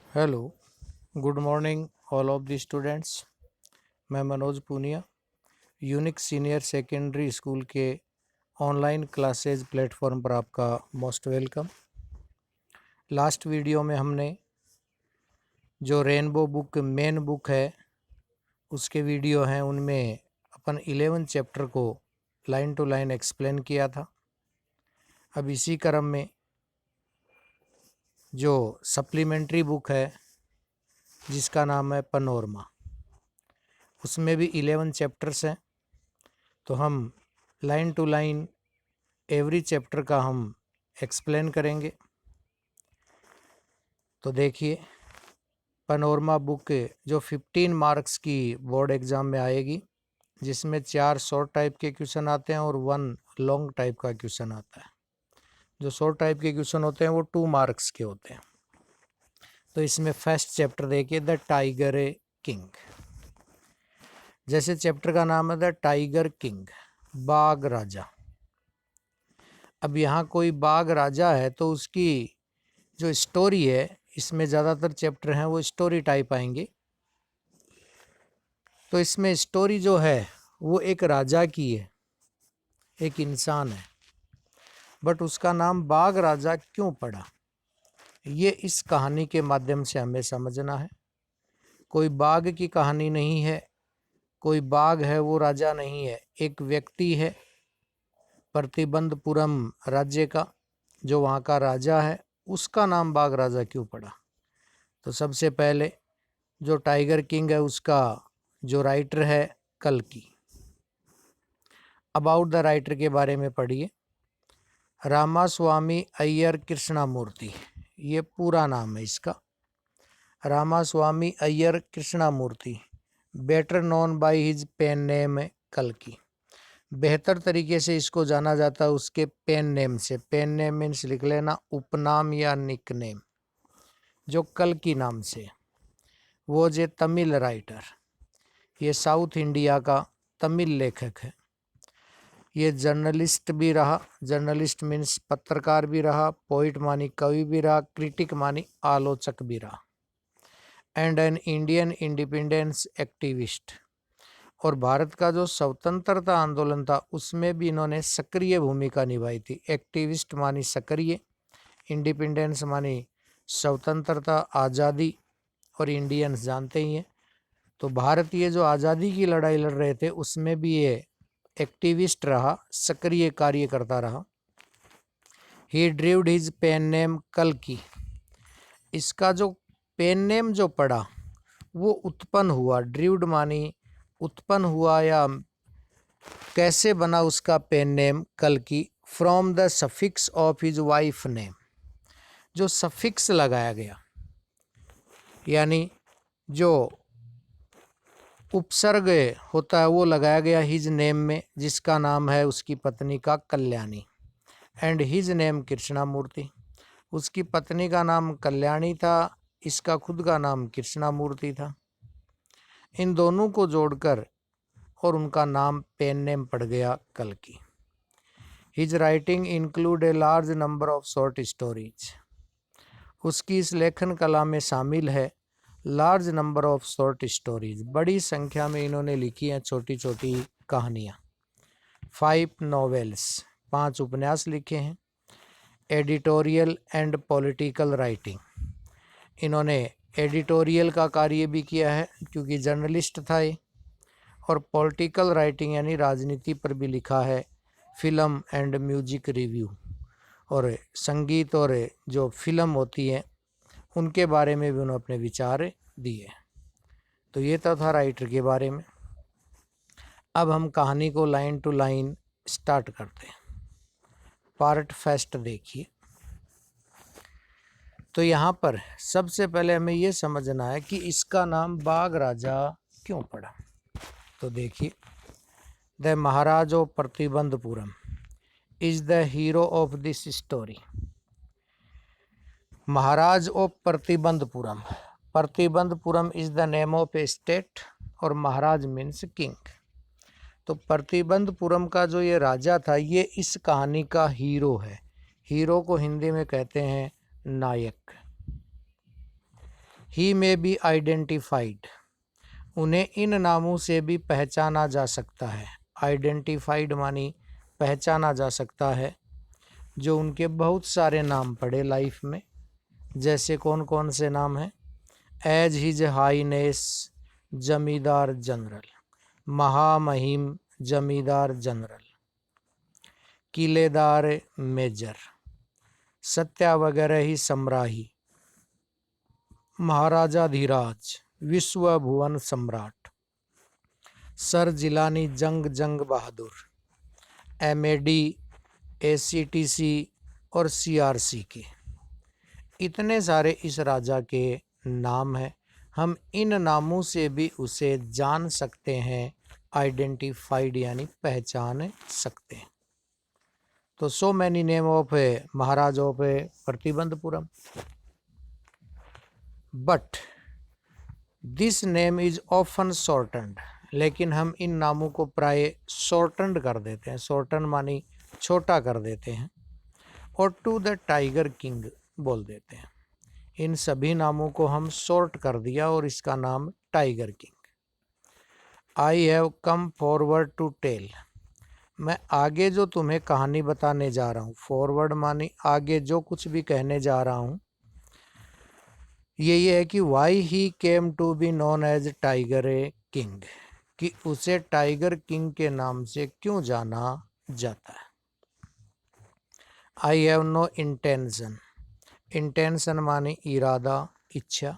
Hello, good morning all of the students. मैं Manoj Poonia unique senior secondary school के online classes platform पर आपका most welcome. Last video में हमने जो रेनबो बुक मेन बुक है उसके वीडियो हैं, उनमें अपन 11 चैप्टर को लाइन टू लाइन एक्सप्लेन किया था। अब इसी क्रम में जो सप्लीमेंट्री बुक है जिसका नाम है पनोरमा, उसमें भी 11 चैप्टर्स हैं। तो हम line to line every chapter का हम एक्सप्लेन करेंगे। तो देखिए, पनोरमा बुक जो 15 मार्क्स की बोर्ड एग्ज़ाम में आएगी, जिसमें 4 शॉर्ट टाइप के क्वेश्चन आते हैं और 1 लॉन्ग टाइप का क्वेश्चन आता है। जो शॉर्ट टाइप के क्वेश्चन होते हैं वो 2 मार्क्स के होते हैं। तो इसमें फर्स्ट चैप्टर देखिए, द टाइगर किंग। जैसे चैप्टर का नाम है द टाइगर किंग, बाघ राजा। अब यहाँ कोई बाघ राजा है तो उसकी जो स्टोरी है, इसमें ज़्यादातर चैप्टर हैं वो स्टोरी टाइप आएंगे। तो इसमें स्टोरी जो है वो एक राजा की है, एक इंसान है, बट उसका नाम बाघ राजा क्यों पड़ा, ये इस कहानी के माध्यम से हमें समझना है। कोई बाघ की कहानी नहीं है, कोई बाघ है वो राजा नहीं है, एक व्यक्ति है प्रतिबंधपुरम राज्य का, जो वहाँ का राजा है, उसका नाम बाघ राजा क्यों पड़ा। तो सबसे पहले जो टाइगर किंग है उसका जो राइटर है कल्कि। अबाउट द राइटर के बारे में पढ़िए, रामास्वामी अय्यर कृष्णामूर्ति, ये पूरा नाम है इसका, Ramaswamy Iyer Krishnamurthy, better known by his pen name कल्कि। बेहतर तरीके से इसको जाना जाता है उसके पेन नेम से। पेन नेम मीन्स लिख लेना उपनाम या निक नेम, जो कल्कि नाम से। वो जे तमिल राइटर, ये साउथ इंडिया का तमिल लेखक है। ये जर्नलिस्ट भी रहा, जर्नलिस्ट मीन्स पत्रकार भी रहा, पोइट मानी कवि भी रहा, क्रिटिक मानी आलोचक भी रहा, and an Indian independence activist. और भारत का जो स्वतंत्रता आंदोलन था उसमें भी इन्होंने सक्रिय भूमिका निभाई थी। एक्टिविस्ट मानी सक्रिय, इंडिपेंडेंस मानी स्वतंत्रता आज़ादी, और इंडियंस जानते ही हैं। तो भारतीय जो आज़ादी की लड़ाई लड़ रहे थे उसमें भी ये एक्टिविस्ट रहा, सक्रिय कार्य करता रहा। ही ड्रीव्ड हिज पेन नेम कल्कि। इसका जो पेन नेम जो पड़ा वो उत्पन्न हुआ, ड्रीव्ड मानी उत्पन्न हुआ या कैसे बना उसका पेन नेम कल्कि, from the suffix of his wife name. जो सफिक्स लगाया गया यानी जो उपसर्ग होता है वो लगाया गया हिज नेम में, जिसका नाम है उसकी पत्नी का Kalyani, and his name Krishnamurthy. उसकी पत्नी का नाम कल्याणी था, इसका खुद का नाम कृष्णामूर्ति था। इन दोनों को जोड़कर और उनका नाम पेन नेम पड़ गया कल्कि। His writing include a large number of short stories. उसकी इस लेखन कला में शामिल है large number of short stories, बड़ी संख्या में इन्होंने लिखी हैं छोटी छोटी कहानियाँ। 5 नॉवेल्स, 5 उपन्यास लिखे हैं। एडिटोरियल एंड पॉलिटिकल राइटिंग, इन्होंने एडिटोरियल का कार्य भी किया है क्योंकि जर्नलिस्ट था ये, और पॉलिटिकल राइटिंग यानी राजनीति पर भी लिखा है। फिल्म एंड म्यूजिक रिव्यू, और संगीत और जो फिल्म होती है उनके बारे में भी उन्होंने अपने विचार दिए। तो ये तो था राइटर के बारे में। अब हम कहानी को लाइन टू लाइन स्टार्ट करते हैं। पार्ट फर्स्ट देखिए। तो यहाँ पर सबसे पहले हमें ये समझना है कि इसका नाम बाघ राजा क्यों पड़ा। तो देखिए, the Maharaj of Pratibandapuram is the hero of this story. Maharaj of Pratibandapuram, Pratibandapuram is the name of A state, और महाराज मीन्स किंग। तो प्रतिबंधपुरम का जो ये राजा था ये इस कहानी का हीरो है। हीरो को हिंदी में कहते हैं नायक। ही मे बी आइडेंटिफाइड, उन्हें इन नामों से भी पहचाना जा सकता है। आइडेंटिफाइड मानी पहचाना जा सकता है। जो उनके बहुत सारे नाम पड़े लाइफ में, जैसे कौन कौन से नाम हैं? एज हिज हाईनेस जमींदार जनरल, महामहिम जमींदार जनरल, किलेदार मेजर, सत्यावगैरह ही सम्राही, महाराजा धीराज, विश्व भुवन सम्राट, सर जिलानी जंग बहादुर, एमएडी, एसीटीसी और सीआरसी के। इतने सारे इस राजा के नाम हैं। हम इन नामों से भी उसे जान सकते हैं, आइडेंटिफाइड यानी पहचान सकते हैं। तो so many name of Maharaj of Pratibandapuram, but this name is often shortened, लेकिन हम इन नामों को प्राय शॉर्टन्ड कर देते हैं। शॉर्टन मानी छोटा कर देते हैं, और टू द टाइगर किंग बोल देते हैं। इन सभी नामों को हम शॉर्ट कर दिया और इसका नाम tiger king. I have come forward to tell, मैं आगे जो तुम्हें कहानी बताने जा रहा हूँ, फॉरवर्ड मानी आगे जो कुछ भी कहने जा रहा हूँ, ये है कि why he came to be known as tiger king, कि उसे टाइगर किंग के नाम से क्यों जाना जाता है। I have no intention, intention मानी इरादा, इच्छा,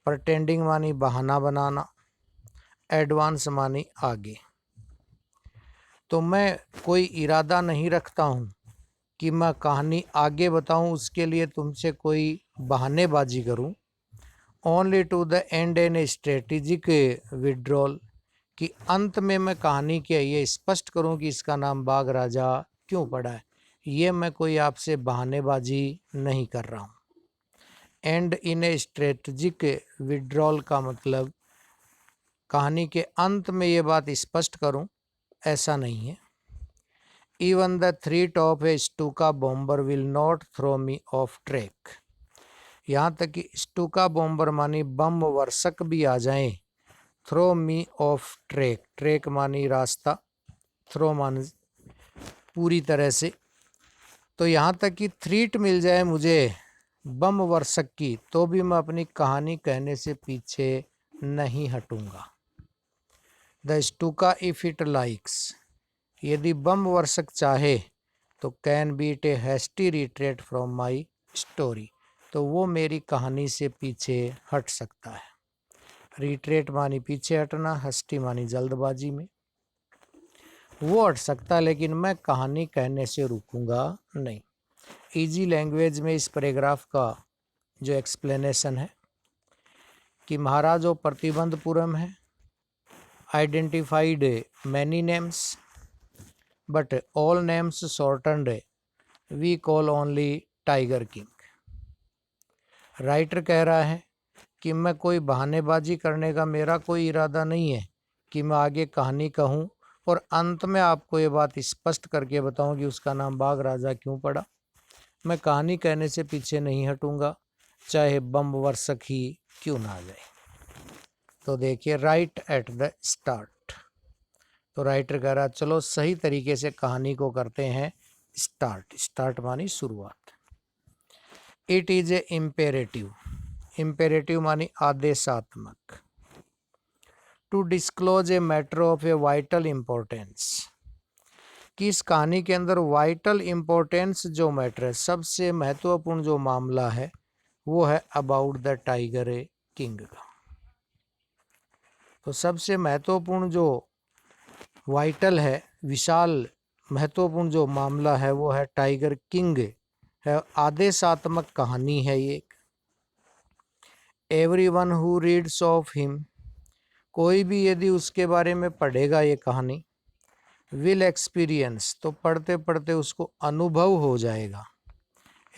प्रटेंडिंग मानी बहाना बनाना, एडवांस मानी आगे। तो मैं कोई इरादा नहीं रखता हूँ कि मैं कहानी आगे बताऊँ, उसके लिए तुमसे कोई बहानेबाजी करूँ। Only to the end an strategic withdrawal, कि अंत में मैं कहानी के ये स्पष्ट करूँ कि इसका नाम बाघ राजा क्यों पड़ा है। ये मैं कोई आपसे बहानेबाजी नहीं कर रहा हूँ। And in A strategic withdrawal का मतलब कहानी के अंत में ये बात स्पष्ट करूं, ऐसा नहीं है। Even the threat of a Stuka bomber will not throw me off track, यहाँ तक कि स्टूका बॉम्बर मानी बम वर्षक भी आ जाएं, throw me off track, track मानी रास्ता, थ्रो मानी पूरी तरह से। तो यहाँ तक कि थ्रीट मिल जाए मुझे बम वर्षक की, तो भी मैं अपनी कहानी कहने से पीछे नहीं हटूंगा। The Stuka if it likes, यदि बम वर्षक चाहे तो can beat a hasty retreat from my story, तो वो मेरी कहानी से पीछे हट सकता है। रिट्रेट मानी पीछे हटना, हस्टी मानी जल्दबाजी में। वो हट सकता है, लेकिन मैं कहानी कहने से रुकूंगा नहीं। इजी लैंग्वेज में इस पैराग्राफ का जो एक्सप्लेनेशन है कि महाराज ऑफ प्रतिबंधपुरम है, identified many names but all names shortened we call only tiger king. Writer कह रहा है कि मैं कोई बहानेबाजी करने का मेरा कोई इरादा नहीं है कि मैं आगे कहानी कहूँ और अंत में आपको ये बात स्पष्ट करके बताऊं कि उसका नाम बाघ राजा क्यों पड़ा। मैं कहानी कहने से पीछे नहीं हटूंगा, चाहे बम वर्षक ही क्यों ना आ जाए। तो देखिए, राइट एट द स्टार्ट, तो राइटर कह रहा चलो सही तरीके से कहानी को करते हैं स्टार्ट। स्टार्ट मानी शुरुआत। It is a imperative, imperative मानी आदेशात्मक। To disclose a matter of a vital importance, कि इस कहानी के अंदर वाइटल इम्पोर्टेंस जो मैटर है, सबसे महत्वपूर्ण जो मामला है, वो है अबाउट द टाइगर किंग का। तो सबसे महत्वपूर्ण जो वाइटल है, विशाल महत्वपूर्ण जो मामला है, वो है टाइगर किंग है। आदेशात्मक कहानी है ये। Everyone who reads of him, कोई भी यदि उसके बारे में पढ़ेगा ये कहानी, विल एक्सपीरियंस, तो पढ़ते पढ़ते उसको अनुभव हो जाएगा।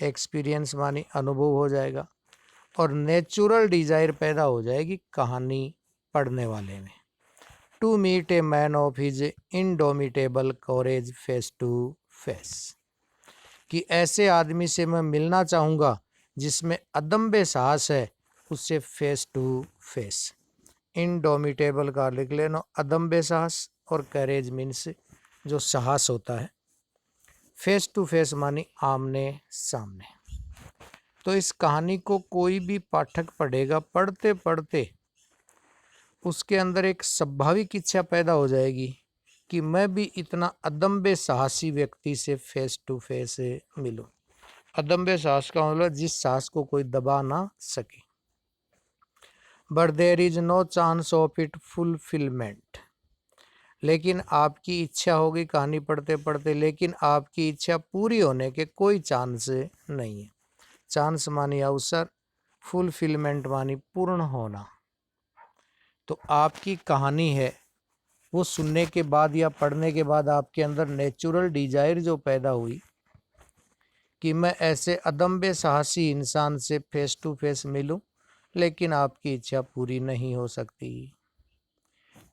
एक्सपीरियंस मानी अनुभव हो जाएगा, और नेचुरल डिजायर पैदा हो जाएगी कहानी पढ़ने वाले में। To meet a man of his indomitable courage face to face, कि ऐसे आदमी से मैं मिलना चाहूँगा जिसमें अदम्य साहस है उससे फेस टू फेस। इनडोमिटेबल का लिख लेना अदम्य साहस, और करेज मीन्स जो साहस होता है। फेस टू फेस मानी आमने सामने। तो इस कहानी को कोई भी पाठक पढ़ेगा, पढ़ते पढ़ते उसके अंदर एक स्वाभाविक इच्छा पैदा हो जाएगी कि मैं भी इतना अदम्य साहसी व्यक्ति से फेस टू फेस मिलूं। अदम्य साहस का मतलब जिस साहस को कोई दबा ना सके। But there is no chance of it fulfilment. लेकिन आपकी इच्छा होगी कहानी पढ़ते पढ़ते, लेकिन आपकी इच्छा पूरी होने के कोई चांस नहीं है। चांस मानी अवसर, फुलफिलमेंट मानी पूर्ण होना। तो आपकी कहानी है वो सुनने के बाद या पढ़ने के बाद आपके अंदर नेचुरल डिजायर जो पैदा हुई कि मैं ऐसे अदम्य साहसी इंसान से फेस टू फेस मिलूं, लेकिन आपकी इच्छा पूरी नहीं हो सकती।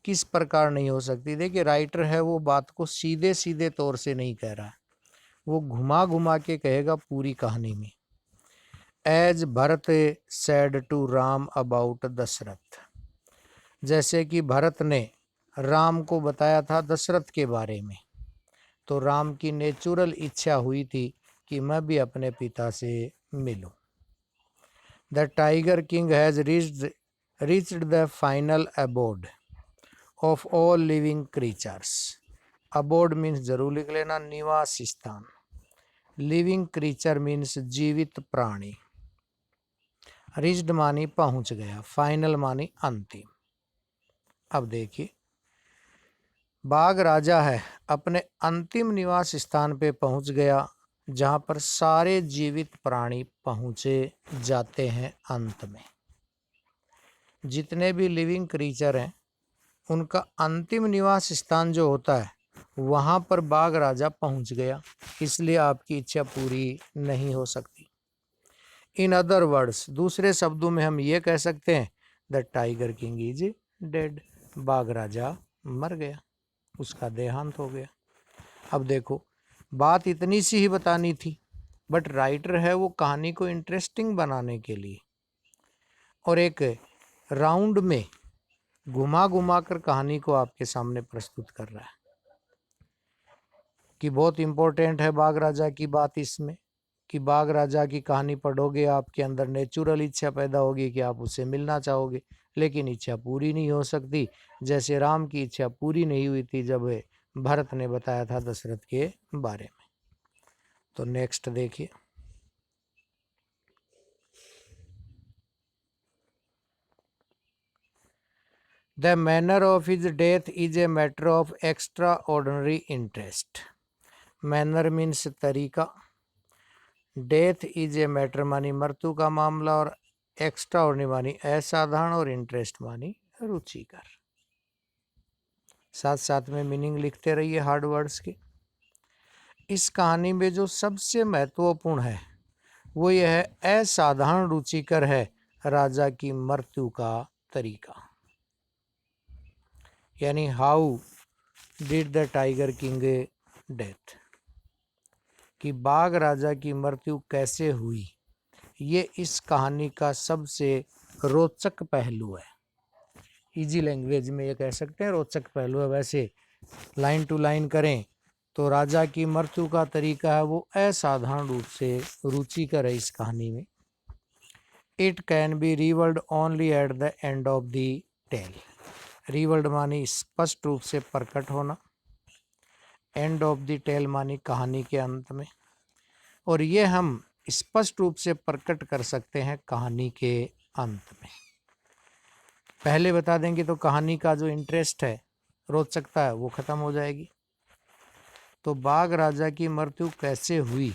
किस प्रकार नहीं हो सकती? देखिए, राइटर है वो बात को सीधे सीधे तौर से नहीं कह रहा है, वो घुमा घुमा के कहेगा पूरी कहानी में। As Bharat said to Ram about Dasharath, जैसे कि भरत ने राम को बताया था दशरथ के बारे में, तो राम की नेचुरल इच्छा हुई थी कि मैं भी अपने पिता से मिलूं। The tiger king has reached the final abode of all living creatures. Abode means जरूर लिख लेना निवास स्थान। लिविंग क्रीचर मीन्स जीवित प्राणी। रिच्ड मानी पहुंच गया, फाइनल मानी अंतिम। अब देखिए, बाघ राजा है अपने अंतिम निवास स्थान पे पहुंच गया, जहां पर सारे जीवित प्राणी पहुंचे जाते हैं अंत में। जितने भी लिविंग क्रीचर हैं उनका अंतिम निवास स्थान जो होता है वहां पर बाघ राजा पहुंच गया, इसलिए आपकी इच्छा पूरी नहीं हो सकती। इन अदर वर्ड्स, दूसरे शब्दों में हम ये कह सकते हैं the tiger king is dead. बाघ राजा मर गया, उसका देहांत हो गया। अब देखो, बात इतनी सी ही बतानी थी, बट राइटर है वो कहानी को इंटरेस्टिंग बनाने के लिए और एक राउंड में घुमा घुमा कर कहानी को आपके सामने प्रस्तुत कर रहा है कि बहुत इंपॉर्टेंट है बाघ राजा की बात इसमें, कि बाघ राजा की कहानी पढ़ोगे आपके अंदर नेचुरल इच्छा पैदा होगी कि आप उससे मिलना चाहोगे, लेकिन इच्छा पूरी नहीं हो सकती, जैसे राम की इच्छा पूरी नहीं हुई थी जब भरत ने बताया था दशरथ के बारे में। तो नेक्स्ट देखिए, the manner of his death is a matter of extra ordinary interest. Manner means तरीका, डेथ इज ए मैटर मानी मृत्यु का मामला, और एक्स्ट्रा ऑर्डिनरी मानी असाधारण, और इंटरेस्ट मानी रुचिकर। साथ साथ में मीनिंग लिखते रहिए हार्ड वर्ड्स के। इस कहानी में जो सबसे महत्वपूर्ण है वो यह है असाधारण रुचिकर है राजा की मृत्यु का तरीका, यानी how did the tiger king death, कि बाघ राजा की मृत्यु कैसे हुई, ये इस कहानी का सबसे रोचक पहलू है। इजी लैंग्वेज में ये कह सकते हैं रोचक पहलू है। वैसे लाइन टू लाइन करें तो राजा की मृत्यु का तरीका है वो असाधारण रूप से रुचिकर है इस कहानी में। It can be revealed only at the end of the tale. Revealed मानी स्पष्ट रूप से प्रकट होना, एंड ऑफ द टेल मानी कहानी के अंत में, और ये हम स्पष्ट रूप से प्रकट कर सकते हैं कहानी के अंत में। पहले बता देंगे तो कहानी का जो इंटरेस्ट है, रोचकता है, वो खत्म हो जाएगी। तो बाघ राजा की मृत्यु कैसे हुई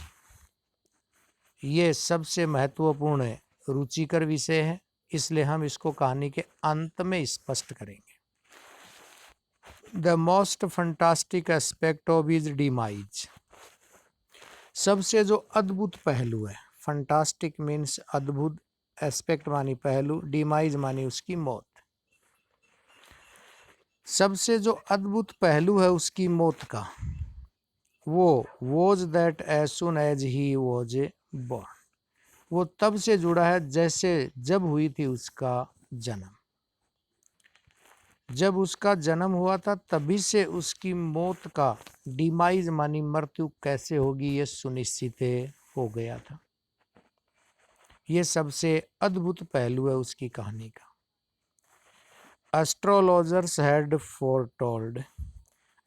ये सबसे महत्वपूर्ण है, रुचिकर विषय है, इसलिए हम इसको कहानी के अंत में स्पष्ट करेंगे। The most fantastic aspect of his demise, सबसे जो अद्भुत पहलू है, फंटास्टिक मीन्स अद्भुत, एस्पेक्ट मानी पहलू, डिमाइज मानी उसकी मौत। सबसे जो अद्भुत पहलू है उसकी मौत का, वो was that as soon as he was born, वो तब से जुड़ा है जैसे जब हुई थी उसका जन्म। जब उसका जन्म हुआ था तभी से उसकी मौत का डिमाइज मानी मृत्यु कैसे होगी ये सुनिश्चित हो गया था। ये सबसे अद्भुत पहलू है उसकी कहानी का। Astrologers had foretold.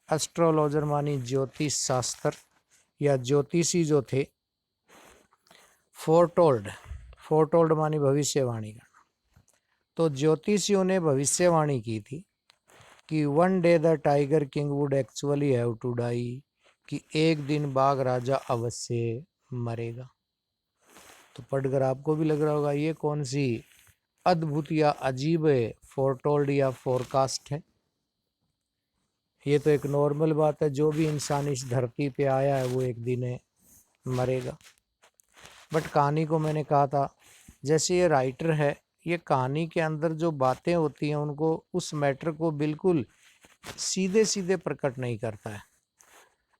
एस्ट्रोलॉजर मानी ज्योतिष शास्त्र या ज्योतिषी जो थे। फोरटोल्ड, फोरटोल्ड मानी भविष्यवाणी करना। तो ज्योतिषियों ने भविष्यवाणी की थी कि one day the tiger king would actually have to die, कि एक दिन बाघ राजा अवश्य मरेगा। तो पढ़कर आपको भी लग रहा होगा ये कौन सी अद्भुत या अजीब फोरटोल्ड या फोरकास्ट है। ये तो एक नॉर्मल बात है, जो भी इंसान इस धरती पे आया है वो एक दिन मरेगा। बट कहानी को मैंने कहा था, जैसे ये राइटर है, ये कहानी के अंदर जो बातें होती हैं उनको, उस मैटर को बिल्कुल सीधे सीधे प्रकट नहीं करता है।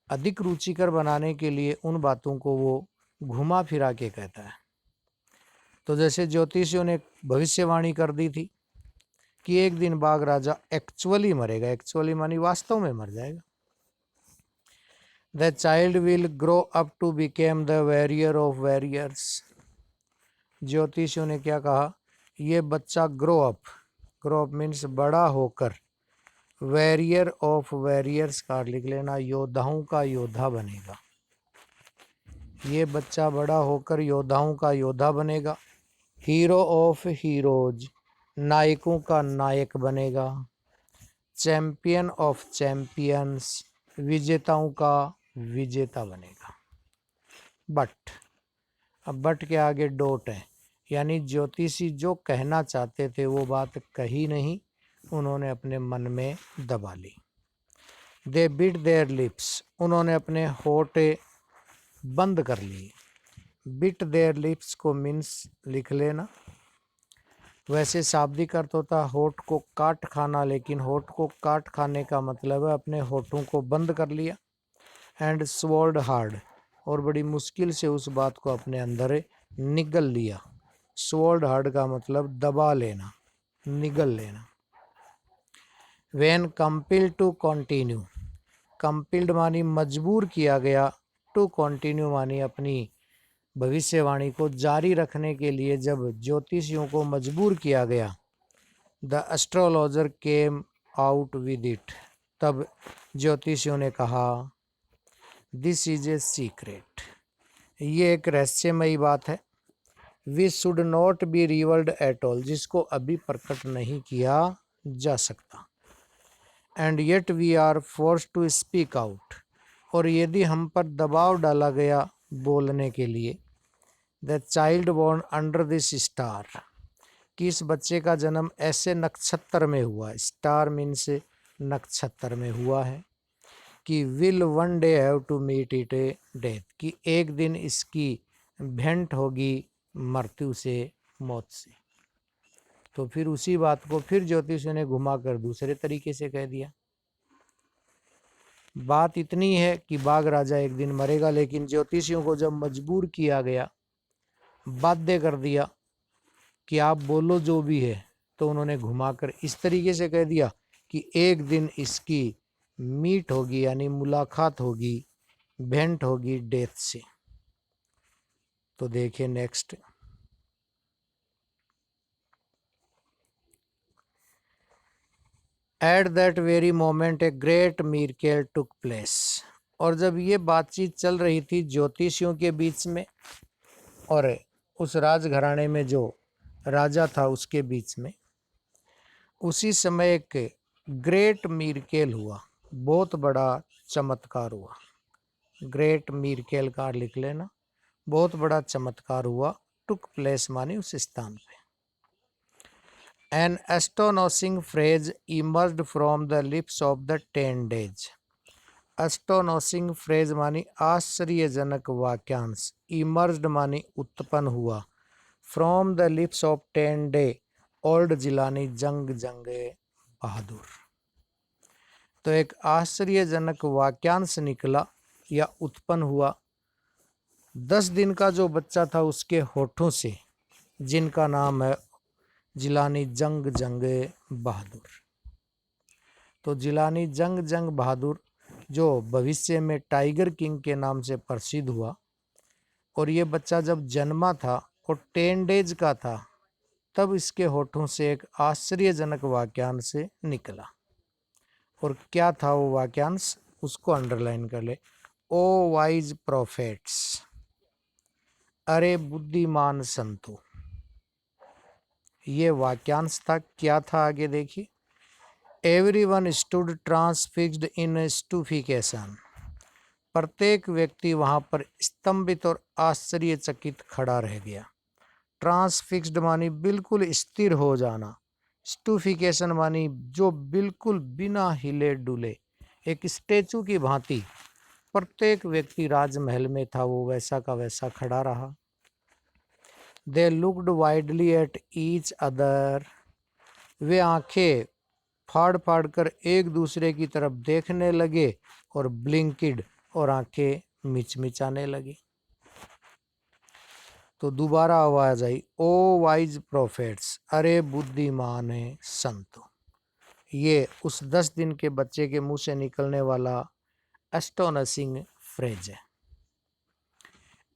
अधिक रुचिकर बनाने के लिए उन बातों को वो घुमा फिरा के कहता है। तो जैसे ज्योतिषियों ने भविष्यवाणी कर दी थी कि एक दिन बाघ राजा एक्चुअली मरेगा, एक्चुअली मानी वास्तव में मर जाएगा। The child will grow up to became the warrior of warriors. ज्योतिषियों ने क्या कहा, ये बच्चा ग्रो अप मीन्स बड़ा होकर, वॉरियर ऑफ वॉरियर्स का लिख लेना, योद्धाओं का योद्धा बनेगा। ये बच्चा बड़ा होकर योद्धाओं का योद्धा बनेगा। हीरो ऑफ हीरोज, नायकों का नायक बनेगा। चैंपियन ऑफ चैंपियंस, विजेताओं का विजेता बनेगा। अब बट के आगे डॉट है, यानी ज्योतिषी जो कहना चाहते थे वो बात कही नहीं, उन्होंने अपने मन में दबा ली। दे बिट देयर लिप्स, उन्होंने अपने होठ बंद कर लिए। बिट देयर लिप्स को मीन्स लिख लेना, वैसे शाब्दिक अर्थ होता है होठ को काट खाना, लेकिन होठ को काट खाने का मतलब है अपने होठों को बंद कर लिया। एंड स्वॉल्ड हार्ड, और बड़ी मुश्किल से उस बात को अपने अंदर निगल लिया। स्वॉल्ड हार्ड का मतलब दबा लेना, निगल लेना। व्हेन कंपिल्ड टू कंटिन्यू, कंपिल्ड मानी मजबूर किया गया, टू कंटिन्यू मानी अपनी भविष्यवाणी को जारी रखने के लिए जब ज्योतिषियों को मजबूर किया गया। The astrologer came out with it, तब ज्योतिषियों ने कहा दिस इज ए सीक्रेट, ये एक रहस्यमयी बात है। We should not be revealed at all, जिसको अभी प्रकट नहीं किया जा सकता। And yet we are force to speak out, और यदि हम पर दबाव डाला गया बोलने के लिए। The child born under this star, कि इस बच्चे का जन्म ऐसे नक्षत्र में हुआ, स्टार मीन्स नक्षत्र में हुआ है, कि will one day have to meet it a death, कि एक दिन इसकी भेंट होगी मृत्यु से, मौत से। तो फिर उसी बात को फिर ज्योतिषियों ने घुमा कर दूसरे तरीके से कह दिया। बात इतनी है कि बाघ राजा एक दिन मरेगा, लेकिन ज्योतिषियों को जब मजबूर किया गया, बाध्य कर दिया कि आप बोलो जो भी है, तो उन्होंने घुमाकर इस तरीके से कह दिया कि एक दिन इसकी मीट होगी, यानी मुलाकात होगी, भेंट होगी डेथ से। तो देखिए next, at that very moment a great miracle took place, और जब ये बातचीत चल रही थी ज्योतिषियों के बीच में और उस राजघराने में जो राजा था उसके बीच में, उसी समय एक ग्रेट मिरेकल हुआ, बहुत बड़ा चमत्कार हुआ। ग्रेट मिरेकल का लिख लेना, बहुत बड़ा चमत्कार हुआ। टुक प्लेस माने उस स्थान पे। An astonishing phrase emerged from the lips of the 10 days। Astonishing phrase मानी आश्चर्यजनक वाक्यांश, इमर्ज्ड मानी उत्पन्न हुआ, from the lips of 10 day old Jilani Jung Jung बहादुर। तो एक आश्चर्यजनक वाक्यांश निकला या उत्पन्न हुआ 10 दिन का जो बच्चा था उसके होठों से, जिनका नाम है जिलानी जंग जंग बहादुर। तो जिलानी जंग जंग बहादुर जो भविष्य में टाइगर किंग के नाम से प्रसिद्ध हुआ, और ये बच्चा जब जन्मा था और 10 डेज का था, तब इसके होठों से एक आश्चर्यजनक वाक्यांश निकला। और क्या था वो वाक्यांश, उसको अंडरलाइन कर ले। ओ वाइज प्रोफेट्स, अरे बुद्धिमान संतों। ये वाक्यांश था। क्या था आगे देखिए। एवरीवन स्टूड ट्रांसफिक्स्ड इन स्टूफिकेशन, प्रत्येक व्यक्ति वहां पर स्तंभित और आश्चर्यचकित खड़ा रह गया। ट्रांसफिक्स्ड मानी बिल्कुल स्थिर हो जाना, स्टूफिकेशन मानी जो बिल्कुल बिना हिले डुले, एक स्टेचू की भांति प्रत्येक व्यक्ति राजमहल में था वो वैसा का वैसा खड़ा रहा। They looked widely at each other, वे आंखें फाड़ फाड़ कर एक दूसरे की तरफ देखने लगे, और ब्लिंकिड, और आंखें मिचमिचाने लगी। तो दोबारा आवाज आई, ओ वाइज प्रोफेट्स, अरे बुद्धिमान है संतो। ये उस 10 दिन के बच्चे के मुंह से निकलने वाला एस्टोनिशिंग फ्रेज है।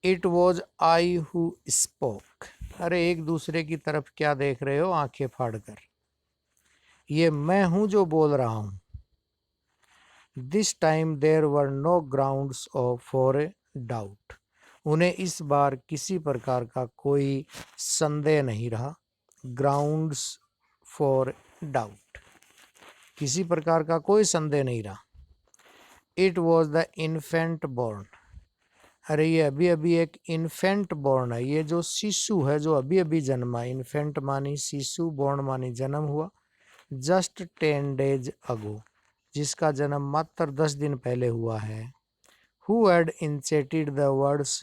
It was I who spoke, अरे एक दूसरे की तरफ क्या देख रहे हो आंखें फाड़ कर, ये मैं हूं जो बोल रहा हूं। This time there were no grounds for doubt, उन्हें इस बार किसी प्रकार का कोई संदेह नहीं रहा। ग्राउंड्स फॉर डाउट, किसी प्रकार का कोई संदेह नहीं रहा। It was the infant born, अरे ये अभी अभी एक इन्फेंट बॉर्न है, ये जो शिशु है जो अभी अभी जन्मा, इन्फेंट मानी शिशु, बॉर्न मानी जन्म हुआ, जस्ट 10 डेज अगो, जिसका जन्म मात्र 10 दिन पहले हुआ है। हु हैड इंचेटेड द वर्ड्स,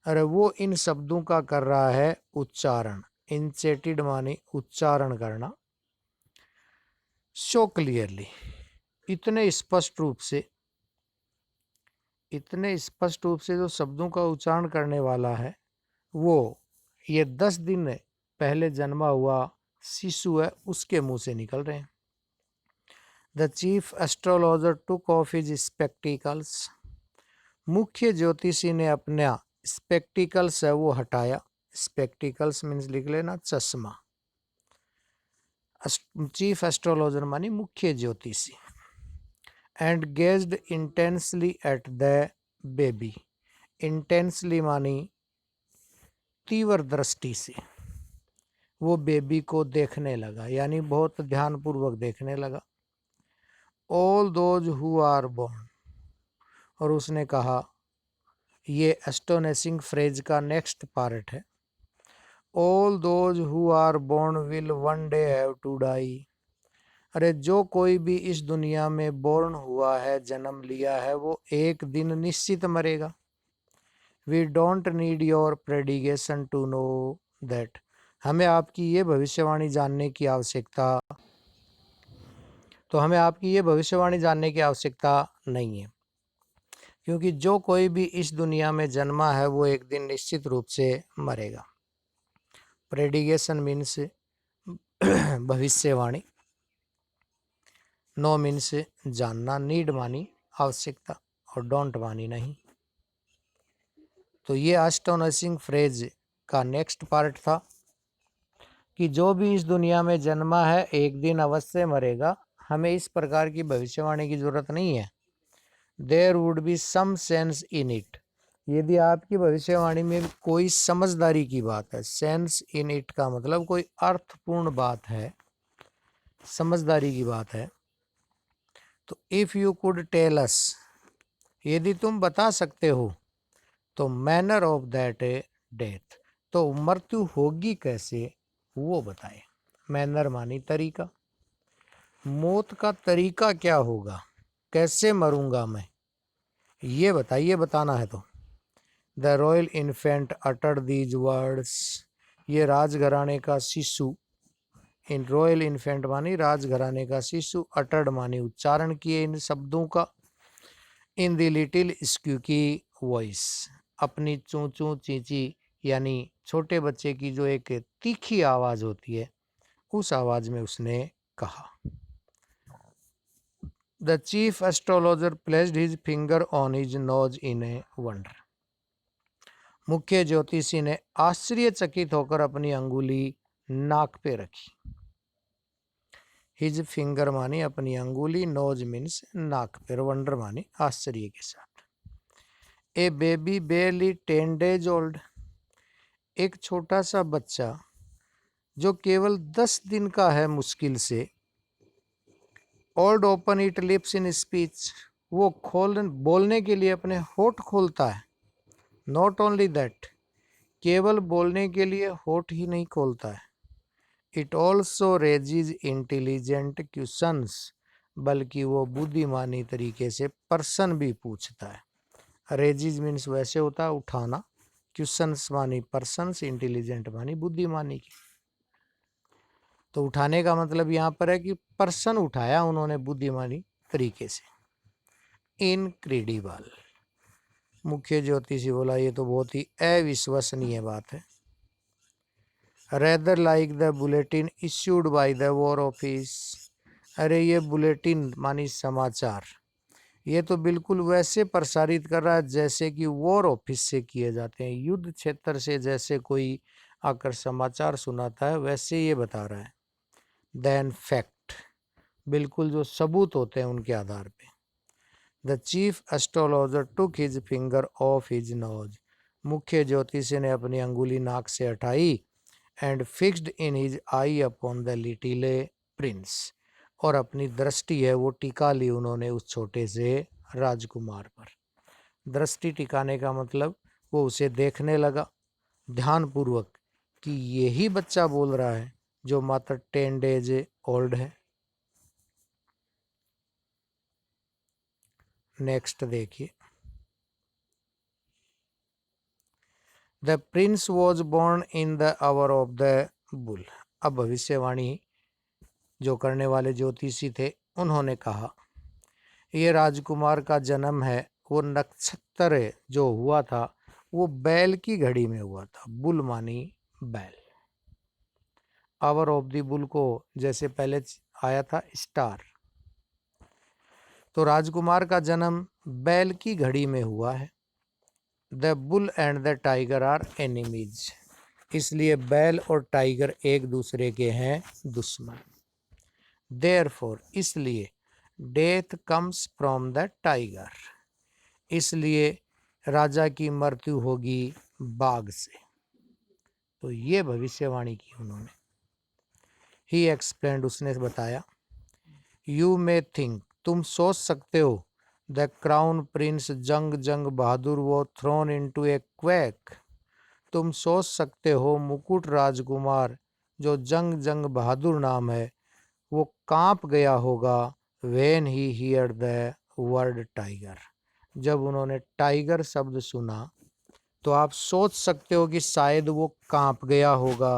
अरे वो इन शब्दों का कर रहा है उच्चारण। इंचेटेड मानी उच्चारण करना। सो क्लियरली, इतने स्पष्ट रूप से, इतने स्पष्ट रूप से जो शब्दों का उच्चारण करने वाला है वो ये 10 दिन पहले जन्मा हुआ शिशु है, उसके मुंह से निकल रहे हैं। The chief astrologer took off his spectacles, मुख्य ज्योतिषी ने अपना स्पेक्टिकल्स है वो हटाया। स्पेक्टिकल्स मीन्स लिख लेना चश्मा। चीफ एस्ट्रोलॉजर मानी मुख्य ज्योतिषी। And gazed intensely at the baby, intensely मानी तीव्र दृष्टि से, वो बेबी को देखने लगा, यानी बहुत ध्यानपूर्वक देखने लगा। All those who are born, और उसने कहा, ये एस्टोनिशिंग फ्रेज का नेक्स्ट पार्ट है। All those who are born will one day have to die, अरे जो कोई भी इस दुनिया में बोर्न हुआ है, जन्म लिया है, वो एक दिन निश्चित मरेगा। We don't need your prediction to know that, हमें आपकी ये भविष्यवाणी जानने की आवश्यकता, तो हमें आपकी ये भविष्यवाणी जानने की आवश्यकता नहीं है, क्योंकि जो कोई भी इस दुनिया में जन्मा है वो एक दिन निश्चित रूप से मरेगा। प्रेडिकेशन मीन्स भविष्यवाणी, नो मीन्स जानना, नीड मानी आवश्यकता, और डोंट मानी नहीं। तो ये एस्टोनिशिंग फ्रेज का नेक्स्ट पार्ट था कि जो भी इस दुनिया में जन्मा है एक दिन अवश्य मरेगा, हमें इस प्रकार की भविष्यवाणी की जरूरत नहीं है। There would be some sense in it, यदि आपकी भविष्यवाणी में कोई समझदारी की बात है, सेंस इन इट का मतलब कोई अर्थपूर्ण बात है, समझदारी की बात है। तो if you could tell us, यदि तुम बता सकते हो, तो मैनर ऑफ दैट डेथ, तो मृत्यु होगी कैसे वो बताए। मैनर मानी तरीका, मौत का तरीका क्या होगा, कैसे मरूंगा मैं, ये बताइए, बताना है तो। The royal infant uttered these words, ये राजघराने का शिशु, इन रॉयल इन्फेंट मानी राजघराने का शिशु, अटर्ड मानी उच्चारण किए इन शब्दों का, इन द लिटिल स्क्यूकी वॉइस, अपनी चूं चूं चींची यानी छोटे बच्चे की जो एक तीखी आवाज होती है उस आवाज में उसने कहा। The chief astrologer placed his finger on his nose in a wonder. मुख्य ज्योतिषी ने आश्चर्यचकित होकर अपनी अंगुली नाक पे रखी। हिज फिंगर मानी अपनी अंगुली, नोज मीन्स नाक पर, वंडर मानी आश्चर्य के साथ। ए बेबी बेयरली 10 days ओल्ड। एक छोटा सा बच्चा जो केवल 10 दिन का है मुश्किल से। Old open it lips in speech. वो बोलने के लिए अपने होठ खोलता है। नॉट ओनली दैट, केवल बोलने के लिए होठ ही नहीं खोलता है। इट ऑल्सो रेजिज इंटेलिजेंट क्वेश्चंस, बल्कि वो बुद्धिमानी तरीके से प्रश्न भी पूछता है। रेजिज मीन्स वैसे होता है उठाना, क्वेश्चंस मानी पर्सन्स, इंटेलिजेंट मानी बुद्धिमानी की। तो उठाने का मतलब यहाँ पर है कि प्रश्न उठाया उन्होंने बुद्धिमानी तरीके से। इनक्रेडिबल। मुख्य ज्योतिषी बोला ये तो बहुत ही अविश्वसनीय बात है। Rather like the bulletin issued by the war office. अरे ये बुलेटिन मानी समाचार, ये तो बिल्कुल वैसे प्रसारित कर रहा है जैसे कि वॉर ऑफिस से किए जाते हैं। युद्ध क्षेत्र से जैसे कोई आकर समाचार सुनाता है वैसे ये बता रहा है। देन फैक्ट, बिल्कुल जो सबूत होते हैं उनके आधार पे। The chief astrologer took his finger of his nose. मुख्य ज्योतिषी ने अपनी अंगुली नाक से हटाई। And fixed in his I upon the little Prince. और अपनी दृष्टि है वो टिका ली उन्होंने उस छोटे से राजकुमार पर। दृष्टि टिकाने का मतलब वो उसे देखने लगा ध्यानपूर्वक कि यही बच्चा बोल रहा है जो मात्र 10 days ओल्ड है। नेक्स्ट देखिए। The prince was born in the hour of the bull. अब भविष्यवाणी जो करने वाले ज्योतिषी थे उन्होंने कहा ये राजकुमार का जन्म है वो नक्षत्र जो हुआ था वो बैल की घड़ी में हुआ था। बुल मानी बैल। आवर ऑफ द बुल को जैसे पहले आया था स्टार, तो राजकुमार का जन्म बैल की घड़ी में हुआ है। The bull and the tiger are enemies. इसलिए बैल और टाइगर एक दूसरे के हैं दुश्मन। देयरफॉर, इसलिए death comes from the tiger, इसलिए राजा की मृत्यु होगी बाघ से। तो ये भविष्यवाणी की उन्होंने। ही एक्सप्लेन्ड, उसने बताया। यू मे थिंक, तुम सोच सकते हो। द क्राउन प्रिंस जंग बहादुर वो थ्रोन इनटू ए क्वैक। तुम सोच सकते हो मुकुट राजकुमार जो जंग बहादुर नाम है वो कांप गया होगा। When he here the word tiger, जब उन्होंने टाइगर शब्द सुना तो आप सोच सकते हो कि शायद वो कांप गया होगा।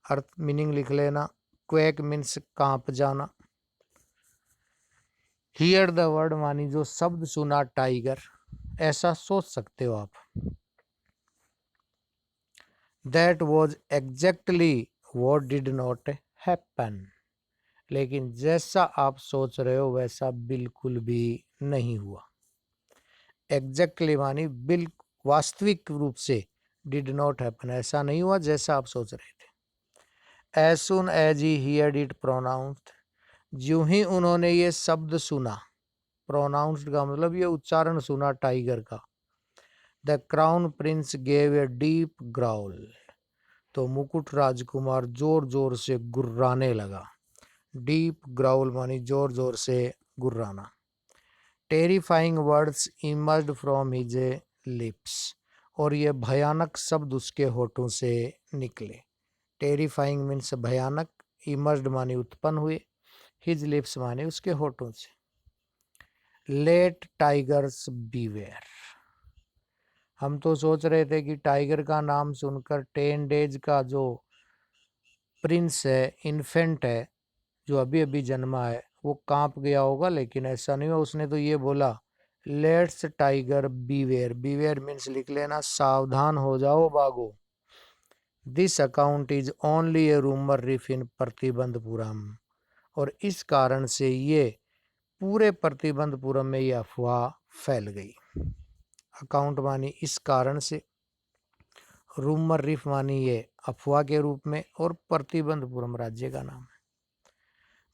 अर्थ मीनिंग लिख लेना। क्वेक मीन्स कांप जाना। हियर द वर्ड मानी जो शब्द सुना टाइगर, ऐसा सोच सकते हो आप। That was exactly what did not happen. लेकिन जैसा आप सोच रहे हो वैसा बिल्कुल भी नहीं हुआ। एग्जैक्टली मानी बिल्कुल वास्तविक रूप से, डिड नॉट हैपन ऐसा नहीं हुआ जैसा आप सोच रहे थे। As soon as he heard it pronounced, ज्यों ही उन्होंने ये शब्द सुना, प्रोनाउंस्ड का मतलब ये उच्चारण सुना टाइगर का। The crown Prince gave a deep growl, तो मुकुट राजकुमार जोर जोर से गुर्राने लगा। डीप ग्राउल मानी जोर जोर से गुर्राना। Terrifying words emerged from his lips, और ये भयानक शब्द उसके होठों से निकले। टेरिफाइंग मीन्स भयानक, इमर्ज्ड मानी उत्पन्न हुए, हिज लिप्स माने उसके होठों से। लेट टाइगर्स बीवेयर, हम तो सोच रहे थे कि टाइगर का नाम सुनकर 10 days का जो प्रिंस है, इन्फेंट है, जो अभी अभी जन्मा है, वो कांप गया होगा, लेकिन ऐसा नहीं हुआ। उसने तो ये बोला let's tiger beware, beware means लिख लेना सावधान हो जाओ भागो। This account is only a rumour rife in Pratibandhapuram, और इस कारण से ये पूरे प्रतिबंधपुरम में यह अफवाह फैल गई। अकाउंट मानी इस कारण से, रूमर रिफ मानी ये अफवाह के रूप में, और प्रतिबंधपुरम राज्य का नाम है।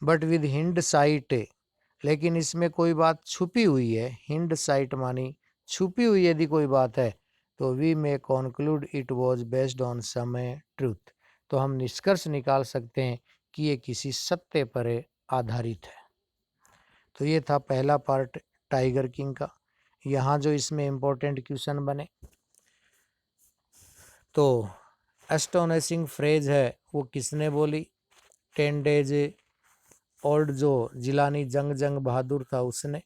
बट विद हिंड साइट, लेकिन इसमें कोई बात छुपी हुई है। हिंड साइट मानी छुपी हुई यदि कोई बात है तो we may conclude it was based on some truth, तो हम निष्कर्ष निकाल सकते हैं कि ये किसी सत्य पर आधारित है। तो ये था पहला पार्ट टाइगर किंग का। यहाँ जो इसमें इम्पोर्टेंट क्वेश्चन बने, तो एस्टोनिशिंग फ्रेज है वो किसने बोली? 10 डेज ओल्ड जो जिलानी जंग बहादुर था उसने।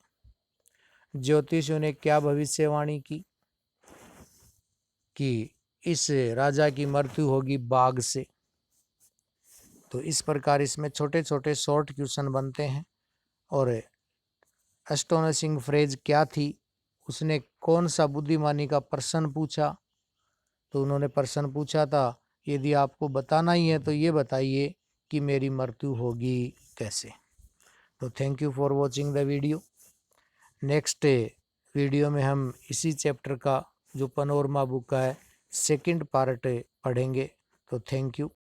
ज्योतिषियों ने क्या भविष्यवाणी की कि इस राजा की मृत्यु होगी बाघ से। तो इस प्रकार इसमें छोटे छोटे शॉर्ट क्वेश्चन बनते हैं। और एस्टोनिशिंग फ्रेज क्या थी, उसने कौन सा बुद्धिमानी का प्रश्न पूछा? तो उन्होंने प्रश्न पूछा था, यदि आपको बताना ही है तो ये बताइए कि मेरी मृत्यु होगी कैसे। तो thank you for watching the video. Next video में हम इसी चैप्टर का जो पनोरमा बुक का है सेकंड पार्ट पढ़ेंगे। तो थैंक यू।